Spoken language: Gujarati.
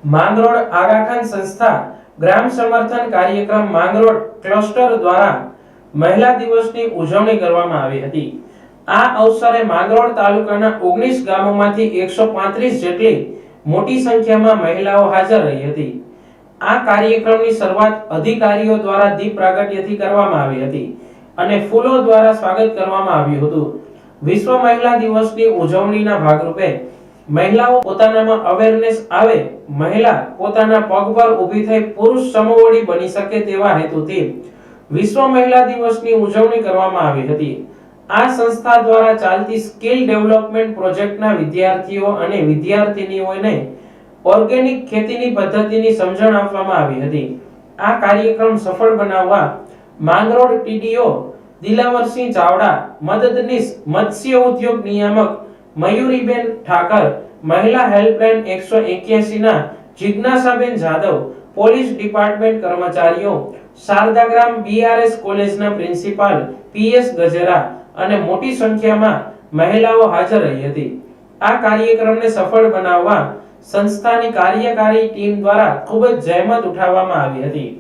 માંગરોળ આગાખાન સંસ્થા ગ્રામ સમર્થન કાર્યક્રમ માંગરોળ ક્લસ્ટર દ્વારા મહિલા દિવસની ઉજવણી કરવામાં આવી હતી। આ અવસરે માંગરોળ તાલુકાના 19 ગામોમાંથી 135 જેટલી મોટી સંખ્યામાં મહિલાઓ હાજર રહી હતી। આ કાર્યક્રમની શરૂઆત અધિકારીઓ દ્વારા દીપ પ્રાગટ્યથી કરવામાં આવી હતી અને ફૂલો દ્વારા સ્વાગત કરવામાં આવ્યું હતું। વિશ્વ મહિલા દિવસની ઉજવણીના ભાગરૂપે મહિલાઓ પોતાનામાં અવેરનેસ આવે, મહિલા પોતાના પગ પર ઊભી થઈ પુરુષ સમોવડી બની શકે તેવા હેતુથી વિશ્વ મહિલા દિવસની ઉજવણી કરવામાં આવી હતી। આ સંસ્થા દ્વારા ચાલતી સ્કિલ ડેવલપમેન્ટ પ્રોજેક્ટના વિદ્યાર્થીઓ અને વિદ્યાર્થિનીઓને ઓર્ગેનિક ખેતીની પદ્ધતિની સમજણ આપવામાં આવી હતી। આ કાર્યક્રમ સફળ બનાવવા માંગરોળ ટીડીઓ દિલાવરસિંહ ચાવડા, મદદનીશ મત્સ્ય ઉદ્યોગ નિયામક મયુરીબેન ઠાકર, મહિલા હેલ્પલાઇન 181 ના જિજ્ઞાસાબેન જાદવ, પોલીસ ડિપાર્ટમેન્ટ કર્મચારીઓ, શારદાગ્રામ બીઆરએસ કોલેજના પ્રિન્સિપાલ પીએસ ગજેરા અને મોટી સંખ્યામાં મહિલાઓ હાજર રહી હતી। આ કાર્યક્રમને સફળ બનાવવા સંસ્થાની કાર્યકારી ટીમ દ્વારા ખૂબ જ જહેમત ઉઠાવવામાં આવી હતી।